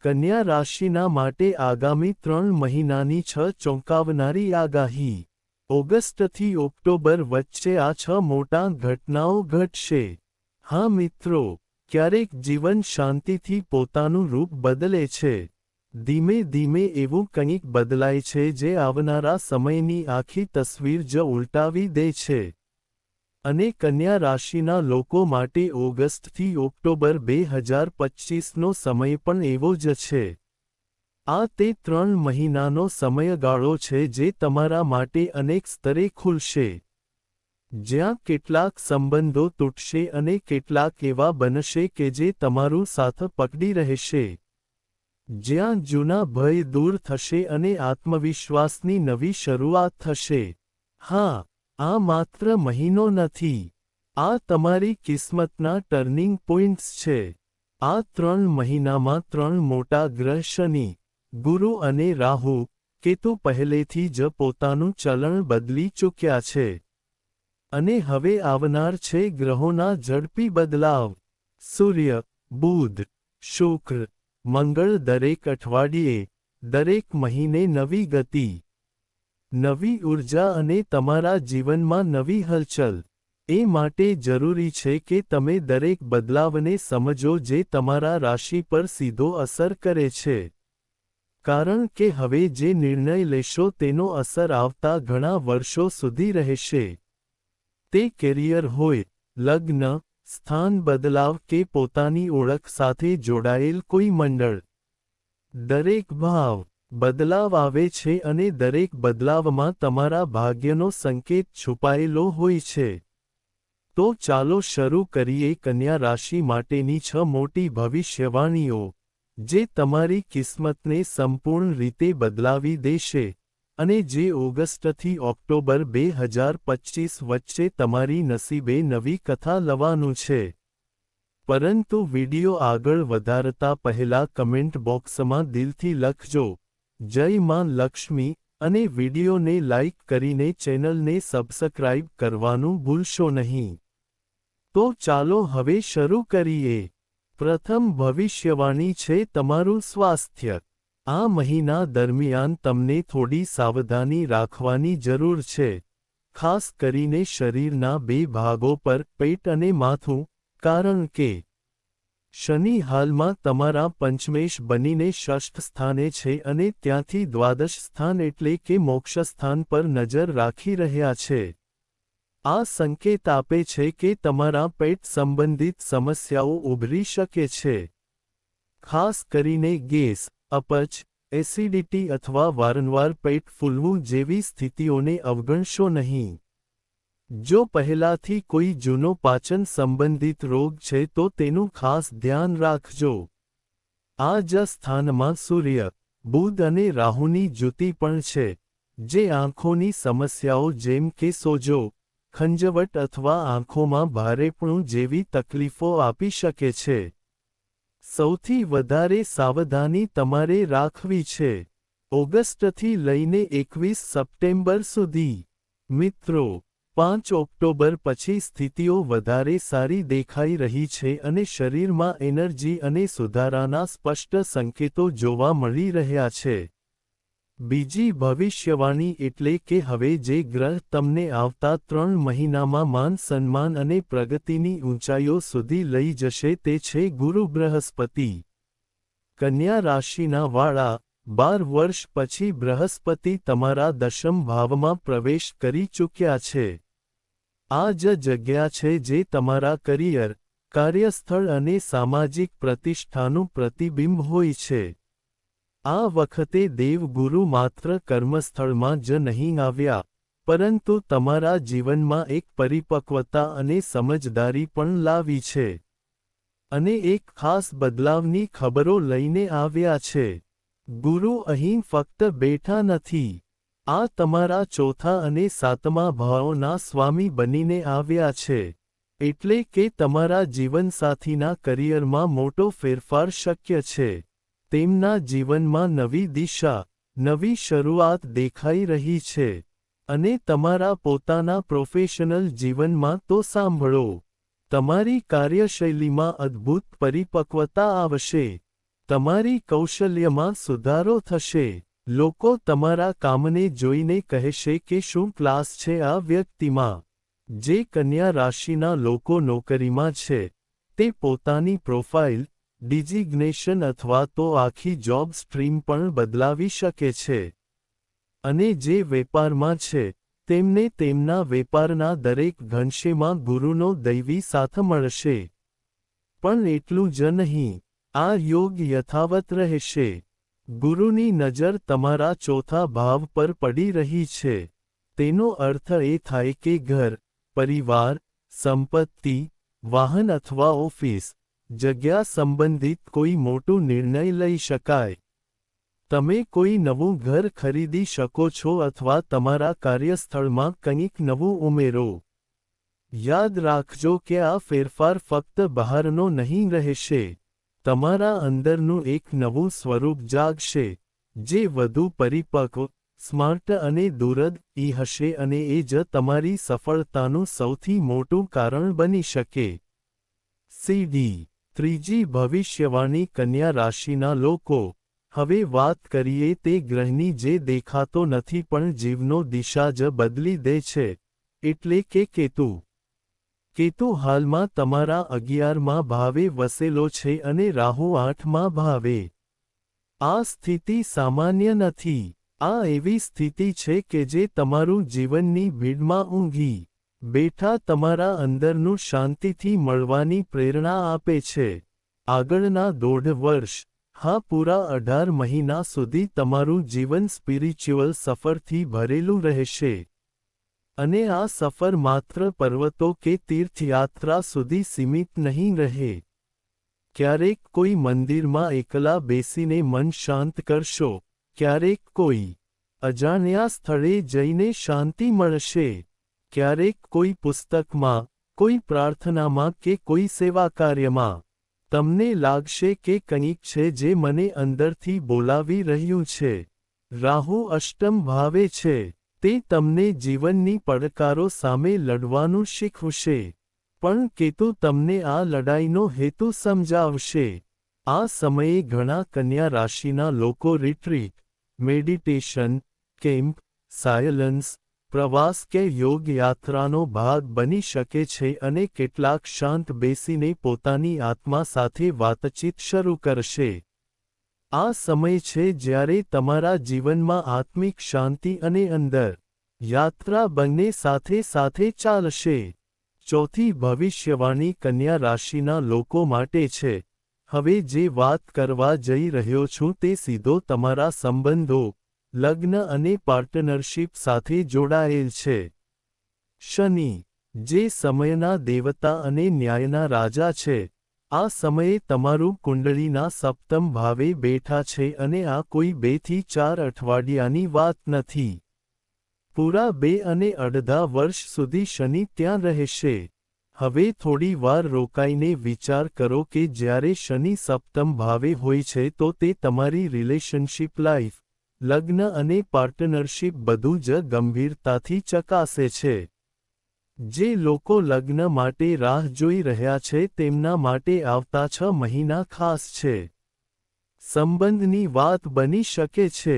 કન્યા રાશિના માટે આગામી 3 મહિનાની 6 ચોંકાવનારી આગાહી. ઓગસ્ટથી ઓક્ટોબર વચ્ચે આ 6 મોટા ઘટનાઓ ઘટશે. હા મિત્રો, ક્યારેક જીવન શાંતિથી પોતાનું રૂપ બદલે છે. ધીમે ધીમે એવું કંઈક બદલાય છે જે આવનારા સમયની આખી તસવીર જ ઉલટાવી દે છે. અને કન્યા રાશિના લોકો માટે ઓગસ્ટથી ઓક્ટોબર 2025નો સમય પણ એવો જ છે. આ તે 3 મહિનાનો સમયગાળો છે જે તમારા માટે અનેક સ્તરે ખુલશે. જ્યાં કેટલાક સંબંધો તૂટશે અને કેટલાક એવા બનશે કે જે તમારું સાથ પકડી રહેશે. જ્યાં જૂના ભય દૂર થશે અને આત્મવિશ્વાસની નવી શરૂઆત થશે. હા, આ માત્ર મહિનો નથી. આ તમારી કિસ્મતના ટર્નિંગ પોઇન્ટ્સ છે. આ 3 મહિનામાં 3 મોટા ગ્રહ શનિ, ગુરુ અને રાહુ, કેતુ પહેલેથી જ પોતાનું ચલણ બદલી ચૂક્યા છે. અને હવે આવનાર છે ગ્રહોના ઝડપી બદલાવ. સૂર્ય, બુધ, શુક્ર, મંગળ દરેક અઠવાડિયે, દરેક મહિને નવી ગતિ, નવી ઊર્જા અને તમારા જીવનમાં નવી હલચલ. એ માટે જરૂરી છે કે તમે દરેક બદલાવને સમજો જે તમારા રાશિ પર સીધો અસર કરે છે. કારણ કે હવે જે નિર્ણય લેશો તેનો અસર આવતા ઘણા વર્ષો સુધી રહેશે. તે કેરિયર હોય, લગ્ન, સ્થાન બદલાવ કે પોતાની ઓળખ સાથે જોડાયેલ કોઈ મંડળ. દરેક ભાવ બદલાવ આવે છે અને દરેક બદલાવમાં તમારા ભાગ્યનો સંકેત છુપાયેલો હોય છે. તો ચાલો શરૂ કરીએ કન્યા રાશિ માટેની 6 મોટી ભવિષ્યવાણીઓ, જે તમારી કિસ્મતને સંપૂર્ણ રીતે બદલાવી દેશે, અને જે ઓગસ્ટથી ઓક્ટોબર 2025 વચ્ચે તમારી નસીબે નવી કથા લવાનું છે. પરંતુ વિડિયો આગળ વધારતા પહેલા કમેન્ટ બોક્સમાં દિલથી લખજો, જય માં લક્ષ્મી, અને વિડિયોને લાઇક કરીને ચેનલને સબસ્ક્રાઇબ કરવાનું ભૂલશો નહીં. તો ચાલો હવે શરૂ કરીએ. પ્રથમ ભવિષ્યવાણી છે તમારું સ્વાસ્થ્ય. આ મહિના દરમિયાન તમને થોડી સાવધાની રાખવાની જરૂર છે, ખાસ કરીને શરીરના 2 ભાગો પર, પેટ અને માથું, કારણ કે શનિ હાલમાં તમારા પંચમેશ બનીને ષષ્ઠ સ્થાને છે અને ત્યાંથી દ્વાદશ સ્થાન એટલે કે મોક્ષસ્થાન પર નજર રાખી રહ્યા છે. આ સંકેત આપે છે કે તમારા પેટ સંબંધિત સમસ્યાઓ ઉભરી શકે છે. ખાસ કરીને ગેસ, અપચ, એસિડિટી અથવા વારંવાર પેટ ફૂલવું જેવી સ્થિતિઓને અવગણશો નહીં. જો પહેલાથી કોઈ જૂનો પાચન સંબંધિત રોગ છે તો તેનું ખાસ ધ્યાન રાખજો. આ જ સ્થાનમાં સૂર્ય, બુધ અને રાહુની જુતિ પણ છે, જે આંખોની સમસ્યાઓ જેમ કે સોજો, ખંજવટ અથવા આંખોમાં ભારેપણું જેવી તકલીફો આપી શકે છે. સૌથી વધારે સાવધાની તમારે રાખવી છે. ઓગસ્ટથી લઈને 21 સપ્ટેમ્બર સુધી. મિત્રો, 5 ઓક્ટોબર પછી સ્થિતિઓ વધારે સારી દેખાઈ રહી છે અને શરીરમાં એનર્જી અને સુધારાના સ્પષ્ટ સંકેતો જોવા મળી રહ્યા છે. બીજી ભવિષ્યવાણી એટલે કે હવે જે ગ્રહ તમને આવતા 3 મહિનામાં માન સન્માન અને પ્રગતિની ઊંચાઈઓ સુધી લઈ જશે તે છે ગુરુ બૃહસ્પતિ. કન્યા રાશિના વાળા, 12 વર્ષ પછી બૃહસ્પતિ તમારા 10મ ભાવમાં પ્રવેશ કરી ચૂક્યા છે. આ જ જગ્યા છે જે તમારા કરિયર, કાર્યસ્થળ અને સામાજિક પ્રતિષ્ઠાનું પ્રતિબિંબ હોય છે. આ વખતે દેવગુરુ માત્ર કર્મસ્થળમાં જ નહીં આવ્યા, પરંતુ તમારા જીવનમાં એક પરિપક્વતા અને સમજદારી પણ લાવી છે. અને એક ખાસ બદલાવની ખબરો લઈને આવ્યા છે. ગુરુ અહીં ફક્ત બેઠા નથી. આ તમારા 4થા અને 7મા ભાવોના સ્વામી બનીને આવ્યા છે. એટલે કે તમારા જીવનસાથીના કરિયરમાં મોટો ફેરફાર શક્ય છે. તેમના જીવનમાં નવી દિશા, નવી શરૂઆત દેખાઈ રહી છે. અને તમારા પોતાના પ્રોફેશનલ જીવનમાં તો સાંભળો, તમારી કાર્યશૈલીમાં અદ્ભુત પરિપક્વતા આવશે. તમારી કૌશલ્યમાં સુધારો થશે. લોકો તમારા કામને જોઈને કહેશે કે શું ક્લાસ છે આ વ્યક્તિમાં. જે કન્યા રાશિના લોકો નોકરીમાં છે, તે પોતાની પ્રોફાઇલ, ડિઝિગ્નેશન અથવા તો આખી જોબ સ્ટ્રીમ પણ બદલાવી શકે છે. અને જે વેપારમાં છે, તેમને તેમના વેપારના દરેક ઘનશ્યમાં ગુરુનો દૈવી સાથ મળશે. પણ એટલું જ નહીં, આ યોગ યથાવત રહેશે. ગુરુની નજર તમારા ચોથા ભાવ પર પડી રહી છે. તેનો અર્થ એ થાય કે ઘર, પરિવાર, સંપત્તિ, વાહન અથવા ઓફિસ જગ્યા સંબંધિત કોઈ મોટું નિર્ણય લઈ શકાય. તમે કોઈ નવું ઘર ખરીદી શકો છો અથવા તમારા કાર્યસ્થળમાં કંઈક નવું ઉમેરો. યાદ રાખજો કે આ ફેરફાર ફક્ત બહારનો નહીં રહેશે. તમારા અંદરનું એક નવું સ્વરૂપ જાગશે, જે વધુ પરિપક્વ, સ્માર્ટ અને દૂરદર્શી હશે અને એ જ તમારી સફળતાનું સૌથી મોટું કારણ બની શકે. સીડી ત્રીજી ભવિષ્યવાણી કન્યા રાશિના લોકો. હવે વાત કરીએ તે ગ્રહની જે દેખાતો નથી પણ જીવનો દિશા જ બદલી દે છે, એટલે કે કેતુ. કેતુ હાલમાં તમારા 11મા ભાવે વસેલો છે અને રાહુ 8મા ભાવે. આ સ્થિતિ સામાન્ય નથી. આ એવી સ્થિતિ છે કે જે તમારું જીવનની ભીડમાં ઊંઘી બેઠા તમારા અંદરનું શાંતિથી મળવાની પ્રેરણા આપે છે. આગળના 1.5 વર્ષ, હા પૂરા 18 મહિના સુધી તમારું જીવન સ્પિરિચ્યુઅલ સફરથી ભરેલું રહેશે. અને આ સફર માત્ર પર્વતો કે તીર્થયાત્રા સુધી સીમિત નહીં રહે. ક્યારેક કોઈ મંદિરમાં એકલા બેસીને મન શાંત કરશો, ક્યારેક કોઈ અજાણ્યા સ્થળે જઈને શાંતિ મળશે, ક્યારેક કોઈ પુસ્તકમાં, કોઈ પ્રાર્થનામાં કે કોઈ સેવા કાર્યમાં. તમને લાગશે કે કંઈક છે જે મને અંદરથી બોલાવી રહ્યું છે. રાહુ અષ્ટમ ભાવે છે. તે તમને જીવનની પડકારો સામે લડવાનું શીખવશે. પણ કેતુ તમને આ લડાઈનો હેતુ સમજાવશે. આ સમયે ઘણા કન્યા રાશિના લોકો રિટ્રીટ, મેડિટેશન, કેમ્પ, સાયલન્સ, પ્રવાસ કે યોગ યાત્રાનો ભાગ બની શકે છે અને કેટલાક શાંત બેસીને પોતાની આત્મા સાથે વાતચીત શરૂ કરશે. આ સમય છે જ્યારે તમારા જીવનમાં આત્મિક શાંતિ અને અંદર યાત્રા બંને સાથે સાથે ચાલશે. ચોથી ભવિષ્યવાણી કન્યા રાશિના લોકો માટે છે. હવે જે વાત કરવા જઈ રહ્યો છું તે સીધો તમારા સંબંધો, લગ્ન અને પાર્ટનરશિપ સાથે જોડાયેલ છે. શનિ, જે સમયના દેવતા અને ન્યાયના રાજા છે, આ સમયે તમારું કુંડળીના સપ્તમ ભાવે બેઠા છે અને આ કોઈ 2 થી 4 અઠવાડિયાની વાત નથી. પૂરા 2 અને અડધા વર્ષ સુધી શનિ ત્યાં રહેશે. હવે થોડી વાર રોકાઈને વિચાર કરો કે જ્યારે શનિ સપ્તમ ભાવે હોય છે તો તે તમારી રિલેશનશિપ લાઈફ, લગ્ન અને પાર્ટનરશિપ બધું જ ગંભીરતાથી ચકાસે છે. જે લોકો લગ્ન માટે રાહ જોઈ રહ્યા છે તેમના માટે આવતા 6 મહિના ખાસ છે. સંબંધની વાત બની શકે છે.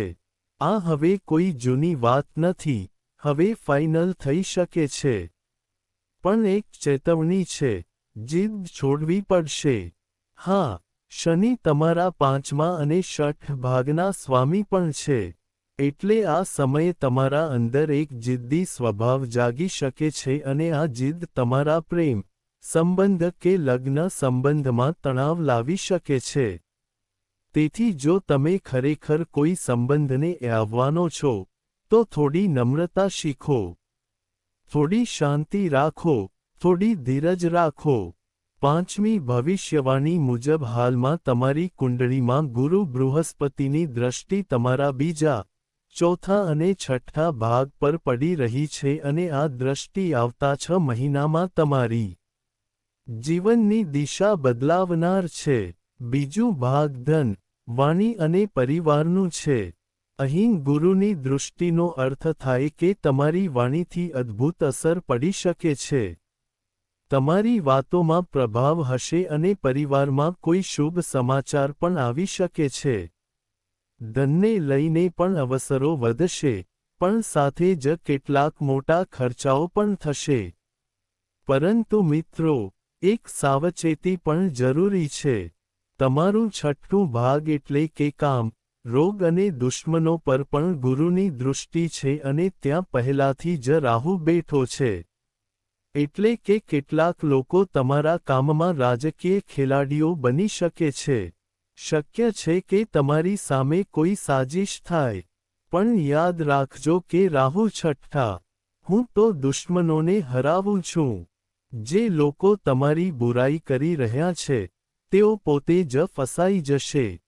આ હવે કોઈ જૂની વાત નથી, હવે ફાઇનલ થઈ શકે છે. પણ એક ચેતવણી છે, જીદ છોડવી પડશે. હા, શનિ તમારા 5મા અને 6ઠ ભાગના સ્વામી પણ છે. એટલે આ સમયે તમારા અંદર એક જિદ્દી સ્વભાવ જાગી શકે છે અને આ જીદ તમારા પ્રેમ સંબંધ કે લગ્ન સંબંધમાં તણાવ લાવી શકે છે. તેથી જો તમે ખરેખર કોઈ સંબંધને આવવાનો છો, તો થોડી નમ્રતા શીખો. થોડી શાંતિ રાખો, થોડી ધીરજ રાખો. 5મી ભવિષ્યવાણી મુજબ હાલમાં તમારી કુંડળીમાં ગુરુ બૃહસ્પતિની દ્રષ્ટિ તમારા 2, 4 અને 6ઠા ભાગ પર પડી રહી છે અને આ દ્રષ્ટિ આવતા 6 મહિનામાં તમારી જીવનની દિશા બદલાવનાર છે. બીજું ભાગ ધન, વાણી અને પરિવારનું છે. અહીં ગુરુની દૃષ્ટિનો અર્થ થાય કે તમારી વાણીથી અદ્ભુત અસર પડી શકે છે. તમારી વાતોમાં પ્રભાવ હશે અને પરિવારમાં કોઈ શુભ સમાચાર પણ આવી શકે છે. ધનને લઈને પણ અવસરો વધશે, પણ સાથે જ કેટલાક મોટા ખર્ચાઓ પણ થશે. પરંતુ મિત્રો, એક સાવચેતી પણ જરૂરી છે. તમારું છઠ્ઠું ભાગ એટલે કે કામ, રોગ અને દુશ્મનો પર પણ ગુરુની દૃષ્ટિ છે અને ત્યાં પહેલાથી જ રાહુ બેઠો છે. એટલે કે કેટલાક લોકો તમારા કામમાં રાજકીય ખેલાડીઓ બની શકે છે. શક્ય છે કે તમારી સામે કોઈ સાજિશ થાય. પણ યાદ રાખજો કે રાહુ છઠ્ઠા, હું તો દુશ્મનોને હરાવું છું. જે લોકો તમારી બુરાઈ કરી રહ્યા છે, તેઓ પોતે જ ફસાઈ જશે.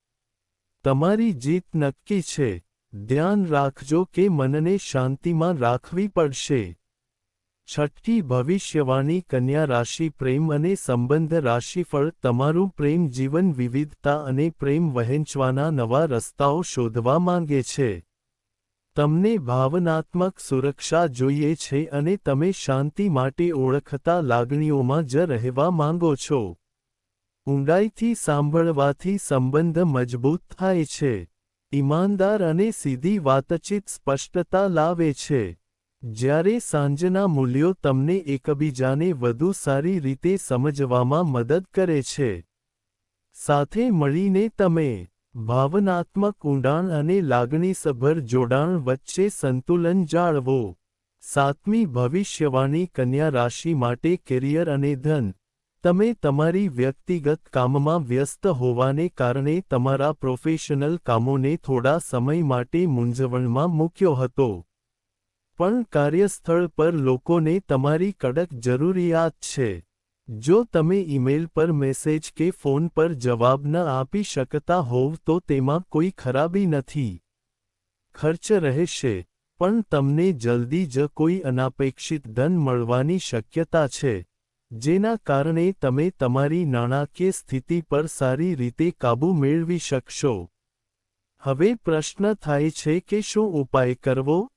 તમારી જીત નક્કી છે. ધ્યાન રાખજો કે મનને શાંતિમાં રાખવી પડશે. છઠ્ઠી ભવિષ્યવાણી કન્યા રાશિ પ્રેમ અને સંબંધ રાશિફળ તમારું પ્રેમ જીવન વિવિધતા અને પ્રેમ વહેંચવાના નવા રસ્તાઓ શોધવા માંગે છે. તમને ભાવનાત્મક સુરક્ષા જોઈએ છે અને તમે શાંતિ માટે ઓળખતા લાગણીઓમાં જ રહેવા માંગો છો. ઊંડાઈથી સાંભળવાથી સંબંધ મજબૂત થાય છે. ઈમાનદાર અને સીધી વાતચીત સ્પષ્ટતા લાવે છે. જ્યારે સાંજના મૂલ્યો તમને એકબીજાને વધુ સારી રીતે સમજવામાં મદદ કરે છે. સાથે મળીને તમે ભાવનાત્મક ઊંડાણ અને લાગણીસભર જોડાણ વચ્ચે સંતુલન જાળવો. સાતમી ભવિષ્યવાણી કન્યા રાશિ માટે કેરિયર અને ધન. તમે તમારી વ્યક્તિગત કામમાં વ્યસ્ત હોવાને કારણે તમારા પ્રોફેશનલ કામોને થોડા સમય માટે મૂંઝવણમાં મૂક્યો હતો. પણ કાર્યસ્થળ પર લોકોને તમારી કડક જરૂરિયાત છે. જો તમે ઈમેલ પર મેસેજ કે ફોન પર જવાબ ન આપી શકતા હોવ તો તેમાં કોઈ ખરાબી નથી. ખર્ચ રહેશે, પણ તમને જલ્દી જ કોઈ અનાપેક્ષિત ધન મળવાની શક્યતા છે, જેના કારણે તમે તમારી નાણાકીય સ્થિતિ પર સારી રીતે કાબૂ મેળવી શકશો. હવે પ્રશ્ન થાય છે કે શું ઉપાય કરવો?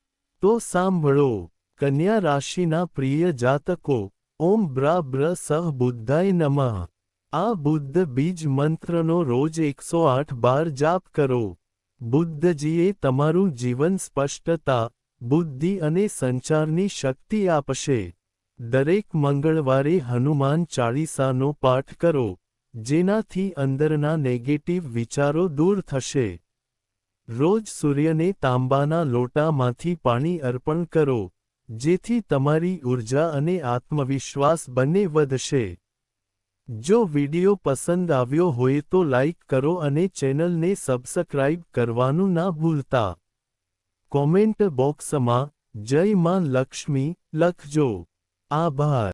તો સાંભળો. કન્યા રાશિના પ્રિય જાતકો, ઓમ બ્રા બ્ર સહ બુદ્ધાય નમઃ. આ બુદ્ધ બીજ મંત્રનો રોજ 108 બાર જાપ કરો. બુદ્ધજીએ તમારું જીવન સ્પષ્ટતા, બુદ્ધિ અને સંચારની શક્તિ આપશે. દરેક મંગળવારે હનુમાન ચાળીસાનો પાઠ કરો, જેનાથી અંદરના નેગેટિવ વિચારો દૂર થશે. રોજ સૂર્યને તાંબાના લોટામાંથી પાણી અર્પણ કરો, જેથી તમારી ઊર્જા અને આત્મવિશ્વાસ બંને વધશે. જો વિડિયો પસંદ આવ્યો હોય તો લાઇક કરો અને ચેનલને સબસ્ક્રાઇબ કરવાનું ના ભૂલતા. કોમેન્ટ બોક્સમાં જય માં લક્ષ્મી લખજો. આભાર.